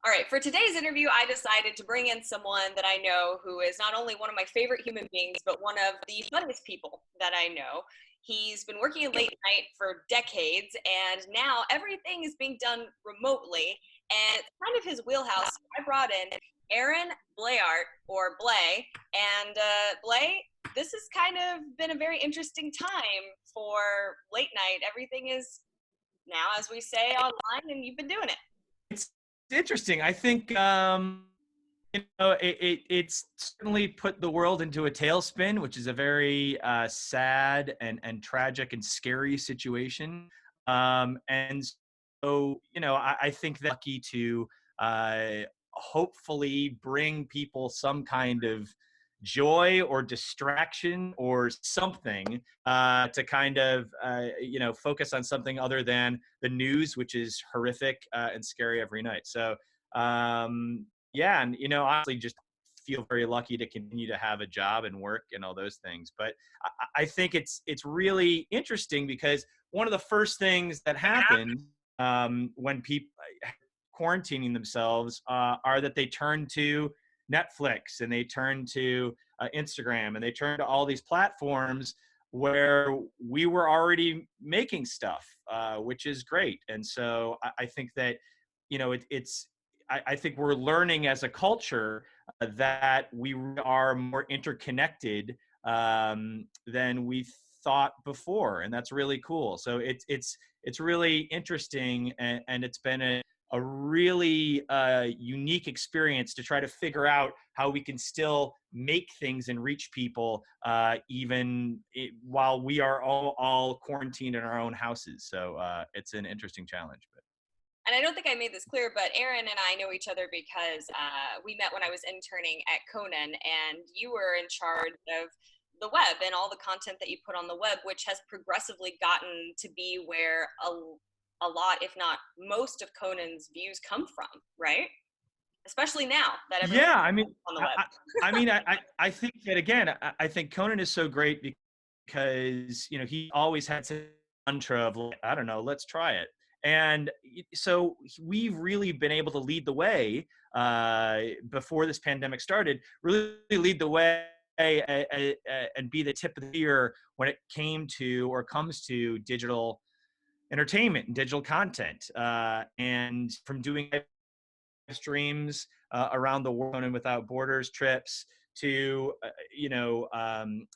All right, for today's interview, I decided to bring in someone that I know who is not only one of my favorite human beings, but one of the funniest people that I know. He's been working in late night for decades, and now everything is being done remotely, and it's kind of his wheelhouse. So I brought in Aaron Bleyaert, or Blay, and Blay, this has kind of been a very interesting time for late night. Everything is now, as we say, online, and you've been doing it. It's interesting. I think it's certainly put the world into a tailspin, which is a very sad and tragic and scary situation. And so, I think that lucky to hopefully bring people some kind of joy or distraction or something to kind of focus on something other than the news, which is horrific and scary every night. So yeah, and honestly, just feel very lucky to continue to have a job and work and all those things. But I think it's really interesting because one of the first things that happened when people quarantining themselves are that they turn to Netflix and they turn to Instagram and they turn to all these platforms where we were already making stuff, which is great. And so I think that, I think we're learning as a culture that we are more interconnected than we thought before, and that's really cool. So it's really interesting, and it's been a really unique experience to try to figure out how we can still make things and reach people while we are all quarantined in our own houses. So it's an interesting challenge. And I don't think I made this clear, but Aaron and I know each other because we met when I was interning at Conan, and you were in charge of the web and all the content that you put on the web, which has progressively gotten to be where a lot, if not most, of Conan's views come from, right? Especially now that everyone's on the web. I think that, again, I think Conan is so great because he always had this mantra of, I don't know, let's try it. And so we've really been able to lead the way before this pandemic started, really lead the way and be the tip of the spear when it comes to digital entertainment and digital content. And from doing streams around the world and Without Borders trips to,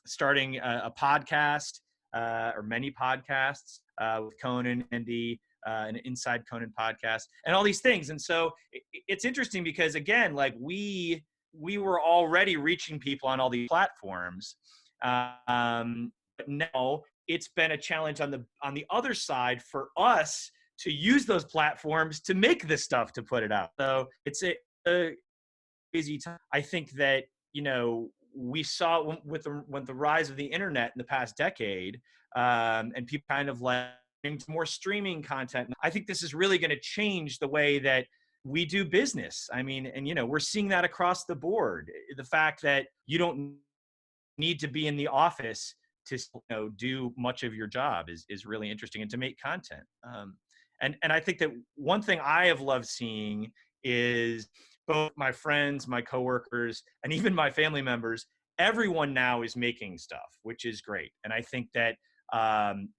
starting a podcast or many podcasts with Conan and an Inside Conan podcast and all these things. And so it's interesting because, again, like we were already reaching people on all these platforms. But now it's been a challenge on the other side for us to use those platforms to make this stuff, to put it out. So it's a crazy time. I think that, we saw with the rise of the internet in the past decade, and people kind of like more streaming content. I think this is really going to change the way that we do business. I mean, and we're seeing that across the board. The fact that you don't need to be in the office to do much of your job is really interesting, and to make content. And I think that one thing I have loved seeing is both my friends, my coworkers, and even my family members, everyone now is making stuff, which is great. And I think that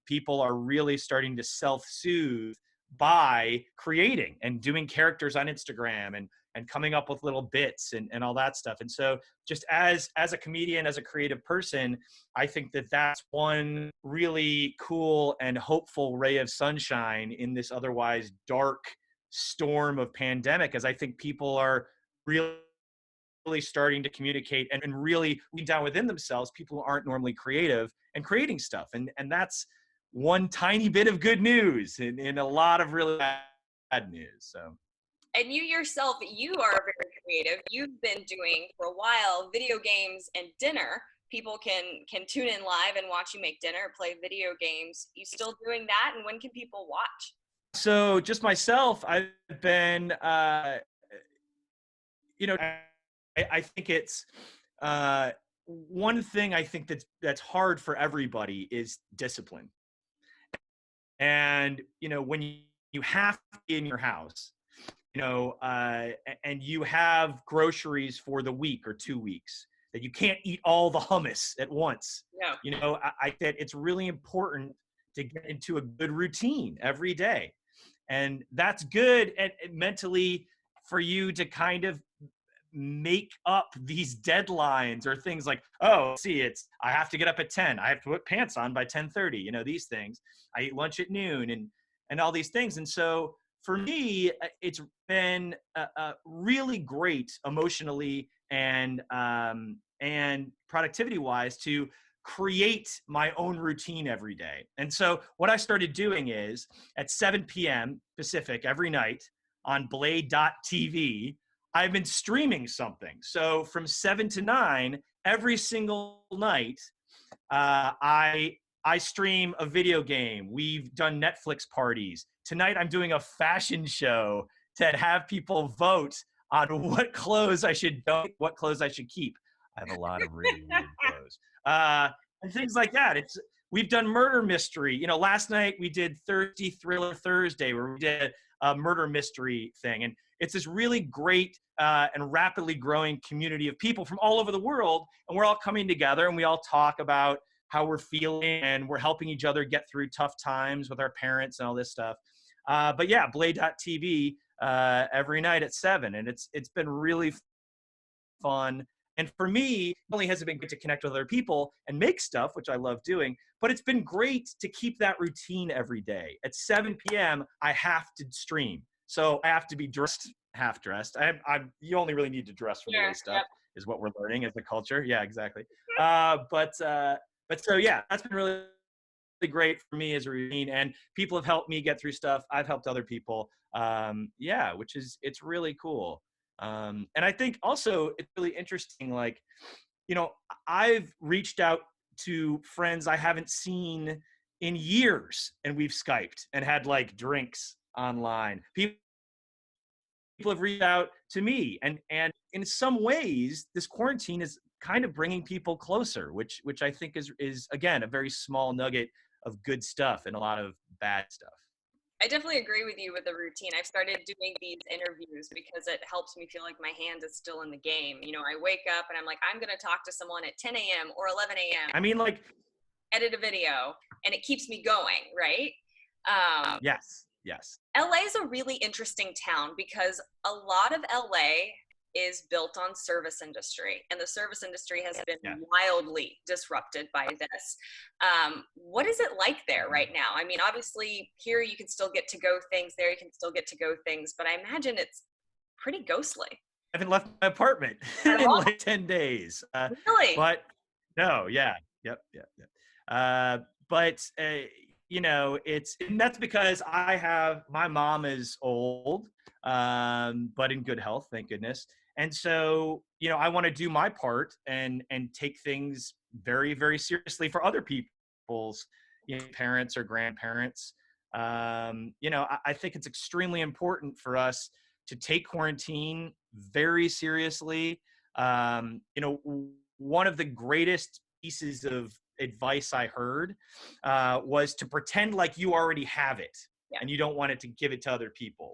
people are really starting to self-soothe by creating and doing characters on Instagram and coming up with little bits and all that stuff. And so just as a comedian, as a creative person, I think that that's one really cool and hopeful ray of sunshine in this otherwise dark storm of pandemic, as I think people are really starting to communicate and really down within themselves, people who aren't normally creative and creating stuff. And that's one tiny bit of good news in a lot of really bad news. So. And you yourself, you are very creative. You've been doing for a while video games and dinner. People can tune in live and watch you make dinner, play video games. You still doing that? And when can people watch? So just myself, I've been, I think it's one thing I think that's hard for everybody is discipline. And when you have to be in your house and you have groceries for the week or 2 weeks, that you can't eat all the hummus at once. No. I said it's really important to get into a good routine every day. And that's good and mentally for you to kind of make up these deadlines or things like, oh, see, I have to get up at 10. I have to put pants on by 10:30, these things. I eat lunch at noon and all these things. And so for me, it's been really great emotionally and productivity wise to create my own routine every day. And so what I started doing is at 7 p.m. Pacific every night on Bleyaert.tv, I've been streaming something. So from 7 to 9 every single night, I stream a video game. We've done Netflix parties. Tonight I'm doing a fashion show to have people vote on what clothes I should donate, what clothes I should keep. I have a lot of really weird clothes. And things like that. We've done murder mystery. Last night we did Thirsty Thriller Thursday, where we did a murder mystery thing. And it's this really great and rapidly growing community of people from all over the world. And we're all coming together and we all talk about how we're feeling and we're helping each other get through tough times with our parents and all this stuff. But yeah, Bleyaert.tv every night at 7. And it's been really fun. And for me, not only has it been great to connect with other people and make stuff, which I love doing, but it's been great to keep that routine every day. At 7 p.m., I have to stream. So I have to be dressed, half dressed. You only really need to dress for the way stuff, is what we're learning as a culture. Yeah, exactly. But so yeah, that's been really great for me as a routine, and people have helped me get through stuff. I've helped other people. It's really cool. And I think also it's really interesting, like, I've reached out to friends I haven't seen in years and we've Skyped and had like drinks online. People have reached out to me and in some ways this quarantine is kind of bringing people closer, which I think is again, a very small nugget of good stuff and a lot of bad stuff. I definitely agree with you with the routine. I've started doing these interviews because it helps me feel like my hand is still in the game. I wake up and I'm like, I'm going to talk to someone at 10 a.m. or 11 a.m. I mean, like, edit a video, and it keeps me going, right? Yes. LA is a really interesting town because a lot of LA is built on service industry, and the service industry has been wildly disrupted by this. What is it like there right now? I mean, obviously here you can still get to-go things, there you can still get to-go things, but I imagine it's pretty ghostly. I haven't left my apartment in like 10 days. Really? But no, yeah. Yep. And that's because my mom is old, but in good health, thank goodness. And so, I want to do my part and take things very, very seriously for other people's, parents or grandparents. I think it's extremely important for us to take quarantine very seriously. One of the greatest pieces of advice I heard was to pretend like you already have it and you don't want it to give it to other people.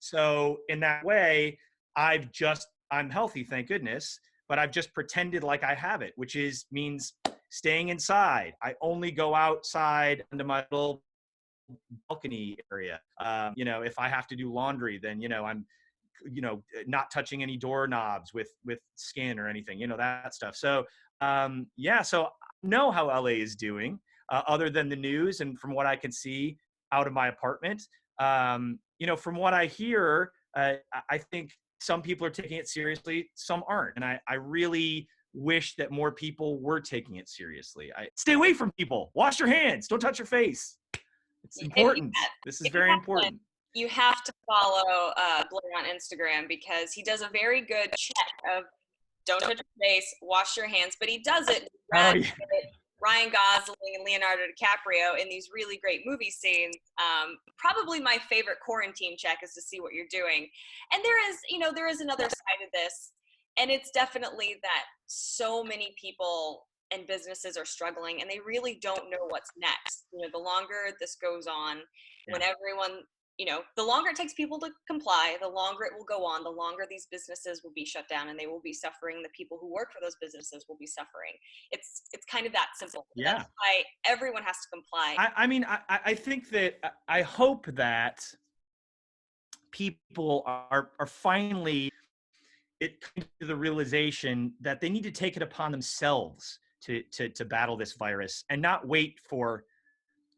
So in that way, I'm healthy, thank goodness, but I've just pretended like I have it, which means staying inside. I only go outside into my little balcony area. If I have to do laundry, then, I'm, not touching any doorknobs with skin or anything, that stuff. So, so I know how LA is doing, other than the news and from what I can see out of my apartment. From what I hear, I think some people are taking it seriously, some aren't. And I really wish that more people were taking it seriously. Stay away from people. Wash your hands. Don't touch your face. It's important. This is very important. You have to follow Blair on Instagram because he does a very good check of don't touch your face, wash your hands, but he does it. Ryan Gosling and Leonardo DiCaprio in these really great movie scenes. Probably my favorite quarantine check is to see what you're doing. And there is another side of this, and it's definitely that so many people and businesses are struggling and they really don't know what's next. The longer this goes on, when everyone the longer it takes people to comply, the longer it will go on, the longer these businesses will be shut down and they will be suffering. The people who work for those businesses will be suffering. It's kind of that simple. Yeah. That's why everyone has to comply. I think that I hope that people are finally it comes to the realization that they need to take it upon themselves to battle this virus and not wait for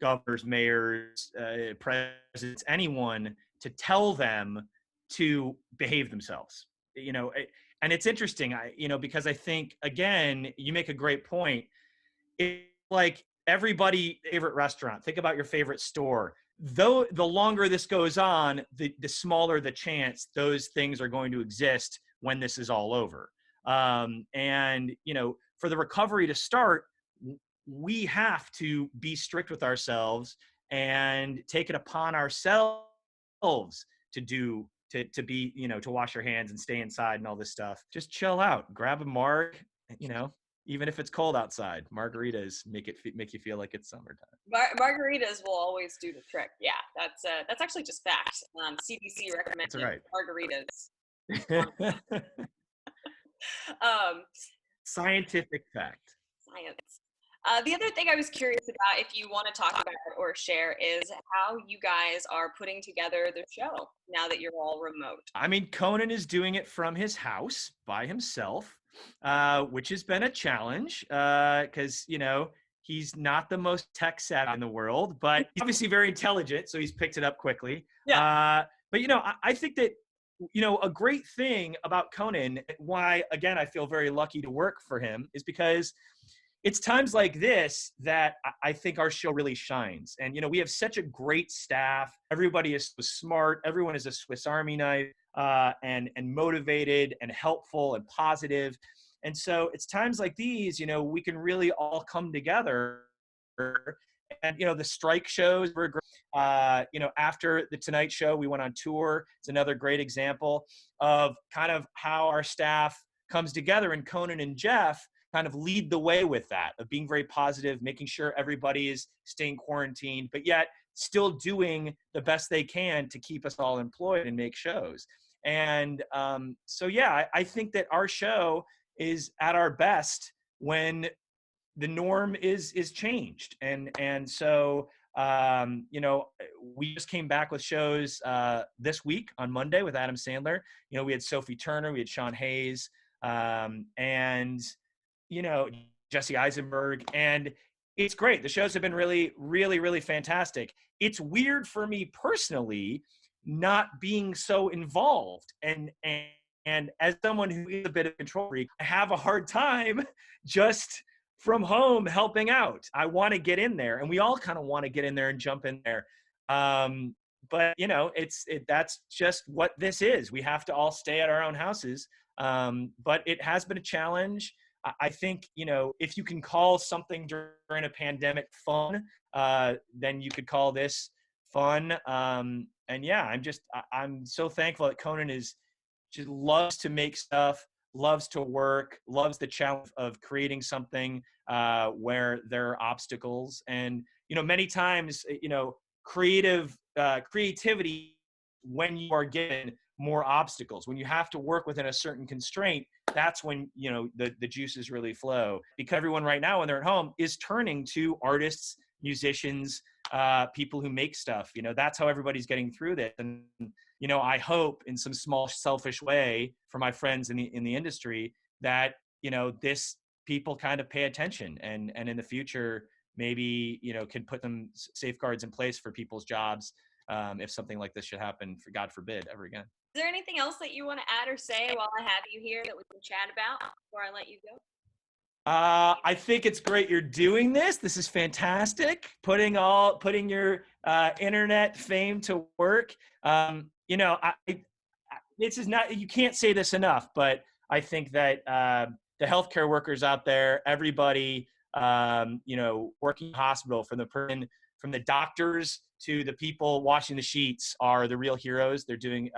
governors, mayors, presidents, anyone to tell them to behave themselves. And it's interesting, because I think, again, you make a great point. It's like everybody's favorite restaurant. Think about your favorite store. Though the longer this goes on, the smaller the chance those things are going to exist when this is all over. And for the recovery to start, we have to be strict with ourselves and take it upon ourselves to be, to wash your hands and stay inside and all this stuff. Just chill out, grab a marg, even if it's cold outside. Margaritas make you feel like it's summertime. Margaritas will always do the trick. Yeah, that's actually just fact. CDC recommends margaritas. Scientific fact. Science. The other thing I was curious about, if you want to talk about or share, is how you guys are putting together the show now that you're all remote. I mean, Conan is doing it from his house by himself, which has been a challenge because, he's not the most tech savvy in the world, but he's obviously very intelligent, so he's picked it up quickly. Yeah. But, I think that, a great thing about Conan, why, again, I feel very lucky to work for him, is because it's times like this that I think our show really shines. And, we have such a great staff. Everybody is so smart. Everyone is a Swiss Army knife, and motivated and helpful and positive. And so it's times like these, we can really all come together. And, the strike shows were great. After the Tonight Show, we went on tour. It's another great example of kind of how our staff comes together, and Conan and Jeff kind of lead the way with that, of being very positive, making sure everybody is staying quarantined, but yet still doing the best they can to keep us all employed and make shows. And I think that our show is at our best when the norm is changed. And so we just came back with shows this week on Monday with Adam Sandler. We had Sophie Turner, we had Sean Hayes, and Jesse Eisenberg, and it's great. The shows have been really, really, really fantastic. It's weird for me personally not being so involved, and as someone who is a bit of control freak, I have a hard time just from home helping out. I want to get in there, and we all kind of want to get in there and jump in there. But that's just what this is. We have to all stay at our own houses. But it has been a challenge. I think, if you can call something during a pandemic fun, then you could call this fun. I'm so thankful that Conan just loves to make stuff, loves to work, loves the challenge of creating something where there are obstacles. And, many times, creativity, when you are given more obstacles, when you have to work within a certain constraint, that's when the juices really flow. Because everyone right now, when they're at home, is turning to artists, musicians, people who make stuff. That's how everybody's getting through this. And I hope in some small selfish way for my friends in the industry that this people kind of pay attention and in the future maybe can put some safeguards in place for people's jobs if something like this should happen, for God forbid, ever again. Is there anything else that you want to add or say while I have you here that we can chat about before I let you go? I think it's great you're doing this. This is fantastic. Putting your internet fame to work. This is not, you can't say this enough, but I think that the healthcare workers out there, everybody, working in the hospital, from the doctors to the people washing the sheets, are the real heroes. They're doing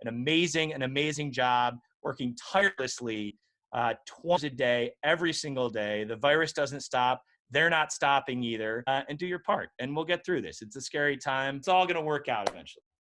an amazing job, working tirelessly 20 hours a day, every single day. The virus doesn't stop. they're not stopping either, and do your part, and we'll get through this. It's a scary time. It's all going to work out eventually.